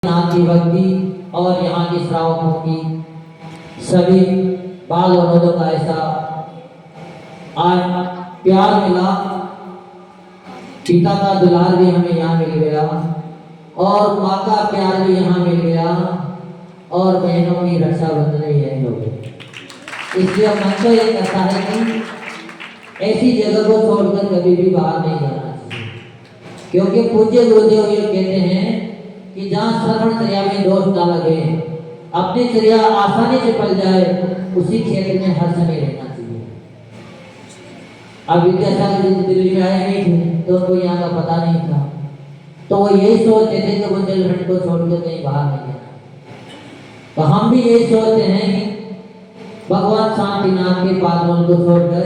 यहाँ की भक्ति और यहाँ की श्रावकों की सभी बाल विनोदों का ऐसा आज प्यार मिला, पिता का दुलार भी हमें यहाँ मिल गया और माँ का प्यार भी यहाँ मिल गया और बहनों की रक्षाबंधन भी यही हो गई। इसलिए मन तो ये कहता है कि ऐसी जगह को छोड़कर कभी भी बाहर नहीं जाना चाहिए, क्योंकि पूज्य गुरुदेव ये कहते हैं कि जहाँ श्रवण क्रिया में दोष ना लगे, अपनी क्रिया आसानी से पल जाए, उसी क्षेत्र में हर समय रहना चाहिए। अब विद्यासागर दिल्ली में आए नहीं थे तो उनको यहाँ का पता नहीं था, तो वो यही सोचते थे कि बुंदेलखंड को छोड़कर कहीं बाहर नहीं जाना। तो हम भी यही सोचते हैं कि भगवान शांतिनाथ के पादों को छोड़कर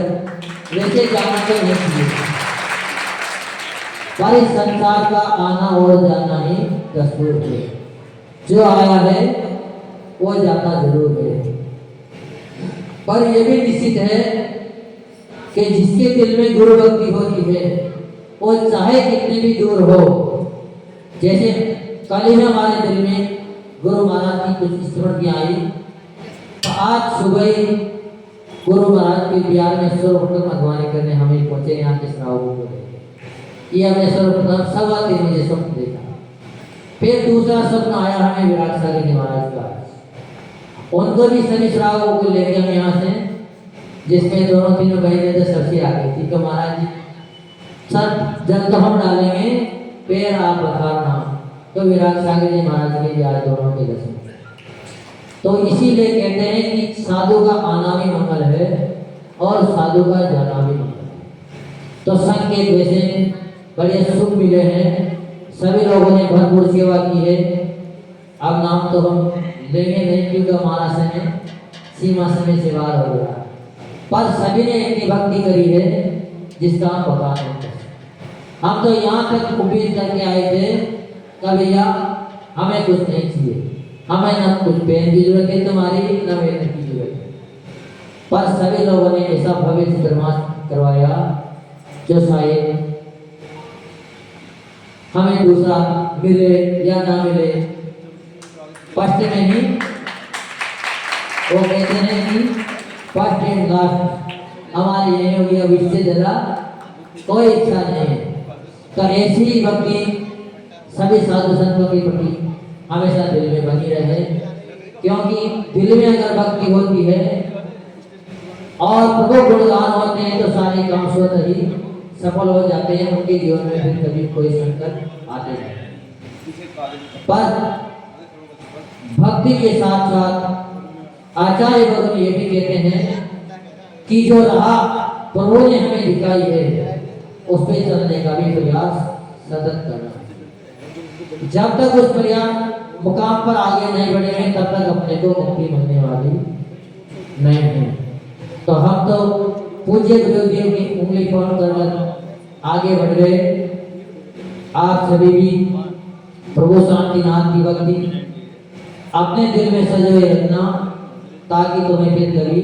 वैसे जाना तो नहीं चाहिए, पर इस संसार का आना और जाना ही दस्तूर है। जो आया है वो जाता जरूर है, पर यह भी निश्चित है कि जिसके दिल में गुरु भक्ति होती है वो चाहे कितने भी दूर हो, जैसे कल ही हमारे दिल में गुरु महाराज की कुछ स्मृतियां आई, तो आज सुबह ही गुरु महाराज के बिहार में सर्वप्रथम अगवानी करने हमें पहुंचे यहाँ के श्रावकों को। ये हमने सर्वप्रथम 3:15 बजे स्वप्न देखा। फिर दूसरा स्वप्न आया हमें विराट सागर जी महाराज का, उनको भी सभी श्रावकों को लेके हम यहाँ से, जिसमें दोनों तीनों बहनें तो सबसे आ गई थी कि महाराज जी सब जल तो हम डालेंगे, पैर आप बखारना। तो विराट सागर जी महाराज के भी आज दोनों के दर्शन। तो इसीलिए कहते हैं कि साधु का आना भी मंगल है और साधु का जाना भी मंगल है। तो संघ के वैसे बड़े सुख मिले हैं, सभी लोगों ने भरपूर सेवा की है। अब नाम तो हम लेंगे नहीं क्योंकि हमारा समय सीमा समय से बाहर हो गया, पर सभी ने इतनी भक्ति करी है जिसका हम बता नहीं सकते। हम तो यहाँ तक उम्मीद करके आए थे कि भैया हमें कुछ नहीं चाहिए, हमें न कुछ पेन की जरूरत है तुम्हारी, न वेतन की जरूरत है, पर सभी लोगों ने ऐसा भव्य चित्रमास करवाया जो शायद हमें दूसरा मिले या ना मिले, फर्स्ट में ही वो कहते हैं कि फर्स्ट एंड लास्ट हमारी यही होगी, अब इससे ज्यादा कोई इच्छा नहीं है। तो ऐसी ही भक्ति सभी साधु संतों के प्रति हमेशा दिल में बनी रहे, क्योंकि दिल में अगर भक्ति होती है और प्रभु गुणगान होते हैं तो सारे काम स्वतः ही सफल हो जाते हैं, उनके जीवन में फिर कभी कोई संकट आते नहीं। पर भक्ति के साथ साथ आचार्य भगवान ये भी कहते हैं कि जो राह प्रभु ने हमें दिखाई है उस पे चलने का भी प्रयास सतत करना। जब तक उस प्रयास मुकाम पर आगे नहीं बढ़ेंगे तब तक अपने को मुक्ति मिलने वाली नहीं है। तो हम तो पूज्य गुरुदेव की उंगली पकड़कर आगे बढ़ गए। आप सभी भी प्रभु शांतिनाथ की भक्ति अपने दिल में सजोए रखना, ताकि तुम्हें फिर कभी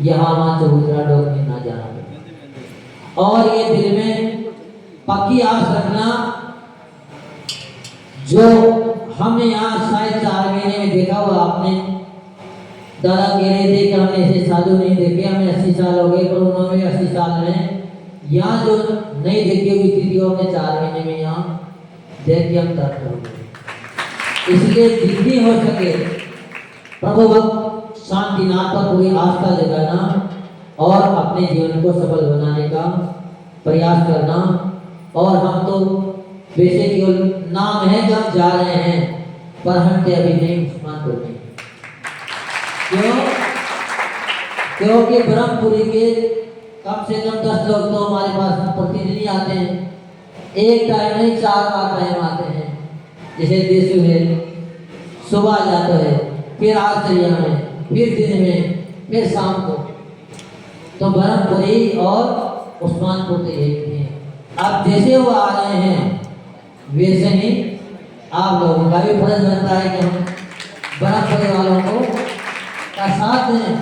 यहाँ वहाँ चबूतरा डोबने ना जाना। और ये दिल में पक्की आस रखना, जो हमने यहाँ शायद 4 महीने में देखा हुआ, आपने दादा कह रहे थे कि हमने ऐसे साधु नहीं देखे, हमें 80 साल हो गए, पर उन्होंने 80 साल में यहाँ जो नहीं देखी होगी स्थितियों में 4 महीने में यहाँ देख के हम तर्क हो गए। इसलिए जितनी हो सके प्रभु भक्त शांतिनाथ पर पूरी आस्था जगाना और अपने जीवन को सफल बनाने का प्रयास करना। और हम तो वैसे केवल नाम है कि हम जा रहे हैं, पर हम के अभी नहीं उस्मानपुर में। क्यों? क्योंकि ब्रह्मपुरी के कम से कम 10 लोग तो हमारे पास प्रतिदिन आते हैं, एक टाइम नहीं 4 बार टाइम आते हैं। जैसे देशु है, सुबह जाते हैं, फिर आश्चर्य में, फिर दिन में, फिर शाम को। तो ब्रह्मपुरी और उस्मानपुर के एक हैं। अब जैसे वो आ रहे हैं वैसे ही आप लोगों का भी फर्ज बनता है कि हम ब्रह्मपुरी वालों को का साथ दें,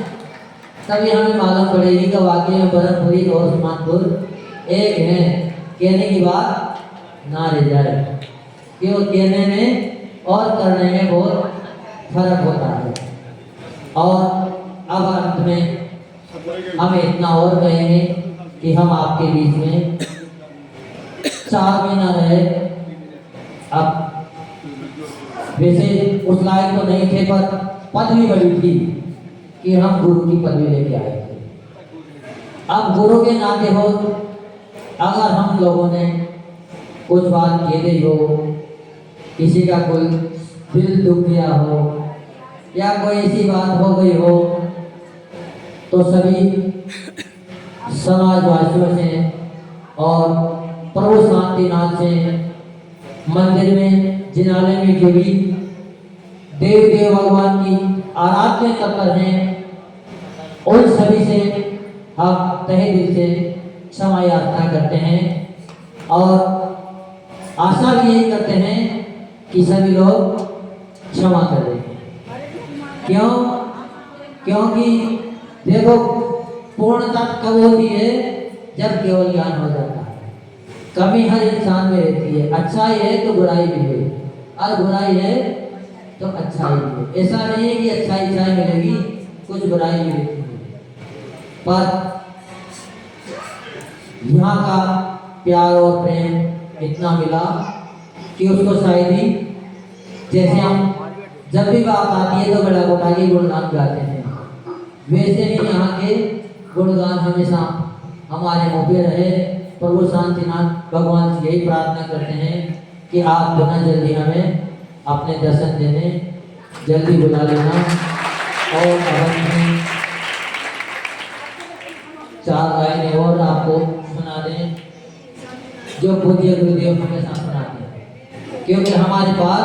तभी हमें मालूम पड़ेगी कि वाकई में ब्रह्मपुरी और उस्मानपुर एक है। कहने की बात ना रह जाए, क्यों कहने में और करने में बहुत फर्क होता है। और अब अंत में हम इतना और कहेंगे कि हम आपके बीच में 4 महीना रहे। अब वैसे उस लायक तो नहीं थे, पर पदवी बड़ी थी कि हम गुरु की पदवी लेके आए थे। अब गुरु के नाते हो, अगर हम लोगों ने कुछ बात कह दी हो, किसी का कोई दिल दुख गया हो या कोई ऐसी बात हो गई हो, तो सभी समाजवासियों से और प्रभु शांतिनाथ से मंदिर में जिनाले में जो भी देव भगवान की आराधना तत्पर हैं, उन सभी से हम तहे दिल से क्षमा याचना करते हैं और आशा भी यही करते हैं कि सभी लोग क्षमा कर दें। क्यों? क्योंकि देखो, पूर्णता कब होती है? जब केवल ज्ञान हो जाता है। कमी हर इंसान में रहती है। अच्छाई है तो बुराई भी है, और बुराई है तो अच्छाई भी है। ऐसा नहीं है कि अच्छाई मिलेगी, कुछ बुराई भी रहती है। पर यहाँ का प्यार और प्रेम इतना मिला कि उसको शायद ही, जैसे हम जब भी बात आती है तो बड़ा उठा के गुणगान गाते हैं, वैसे ही यहाँ के गुणगान हमेशा हमारे मुँह पे रहे। प्रभु शांतिनाथ भगवान से यही प्रार्थना करते हैं कि आप जो है जल्दी हमें अपने दर्शन देने जल्दी बुला लेना। और अब 4 लाइनें और आपको सुना दें जो पूज्य गुरुदेव हमेशा सुनाते हैं, क्योंकि हमारे पास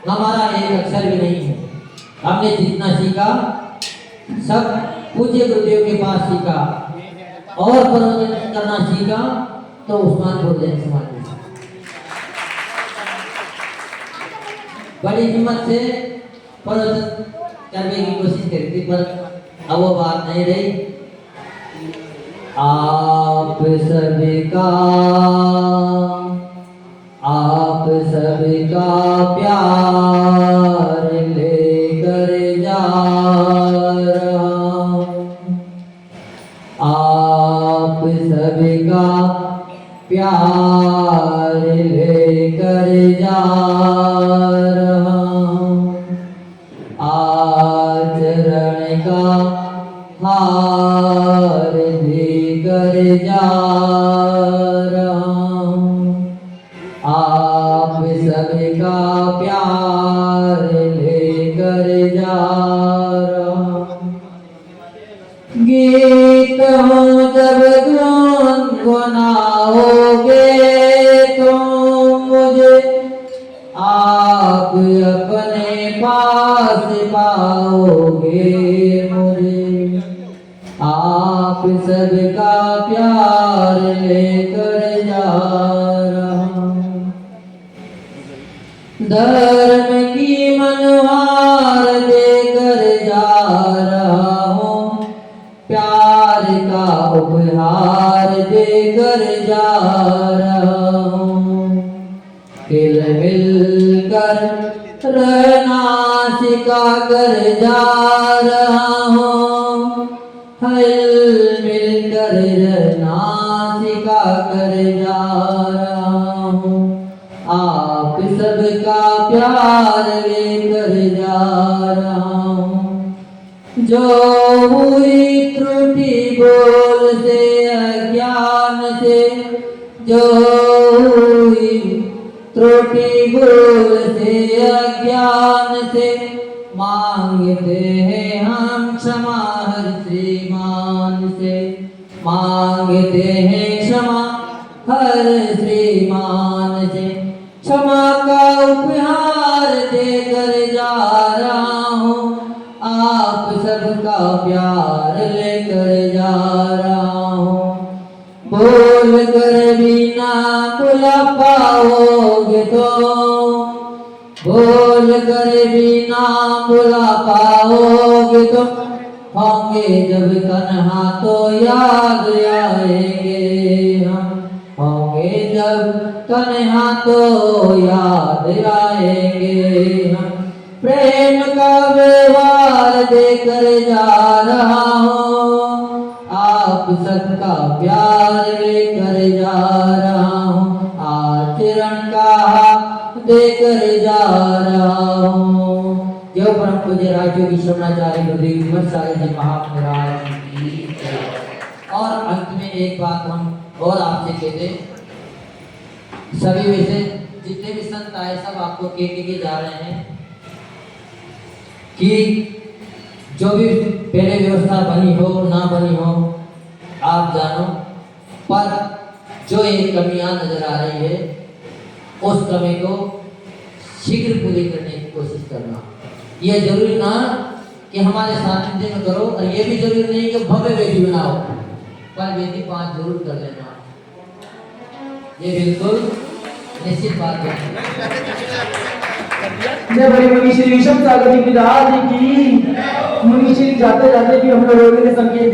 हमारा एक अक्षर भी नहीं है। हमने जितना सीखा सब पूज्य गुरुदेव के पास सीखा, और प्रवचन करना सीखा तो उस्मानपुर जैन समाज में बड़ी हिम्मत से प्रवचन करने की कोशिश करी थी, पर अब वो बात नहीं रही। आप सबका प्यार लेकर जा रहा हूं। आप सबका प्यार लेकर जा रहा हूं। आचरण का हार देकर जा रहा हूं। आप सबका प्यार लेकर जा रहा हूं। गीत हूँ जब गुनगुनाओगे तुम मुझे, आप अपने पास पाओगे मुझे। आप सबका प्यार लेकर जा रहा हूं। धर्म की मनहार देकर जा रहा हूं। प्यार का उपहार देकर जा रहा हूं। हिल मिल कर रहना सिखा कर जा रहा हूं। हिल मिल कर रहना सिखा कर जा रहा हूं। आप सबका प्यार लेकर जा रहा हूं। जो हुई त्रुटि बोल से अज्ञान से, जो हुई त्रुटि बोल से अज्ञान से, मांगते हैं हम क्षमा हर श्रीमान से। मांगते हैं क्षमा हर श्रीमान से। क्षमा का उपहार देकर जा रहा हूँ। आप सबका प्यार लेकर जा रहा हूँ। बोल कर भी ना बुला पाओगे तो, बोल कर भी ना बुला पाओगे तो, होंगे जब तन्हा तो याद आएंगे हम। होंगे जब तन्हा तो याद आएंगे। हम प्रेम का व्यवहार देकर जा रहा हूँ, आप सबका प्यार लेकर जा रहा हूँ, आचरण का देकर जा रहा हूँ। जो परम पूज्य राजयोगी शरणाचार्य गुरुदेव विमल सागर जी महाराज की जय। और अंत में एक बात हम और आपसे कहते, सभी में से जितने भी संत आए सब आपको कह के जा रहे हैं कि जो भी पहले व्यवस्था बनी हो ना बनी हो आप जानो, पर जो एक कमियां नजर आ रही है उस कमी को शीघ्र पूरी करने की कोशिश करना। ये जरूरी ना कि हमारे सानिध्य में करो, और ये भी जरूरी नहीं कि भव्य वेदी बनाओ, पर वेदी 5 जरूर कर लेना। ये बिल्कुल निश्चित बात है। जय बड़ी मुनि श्री विषम सागर जी की, मुनि श्री जाते जाते भी हम लोगों ने संकेत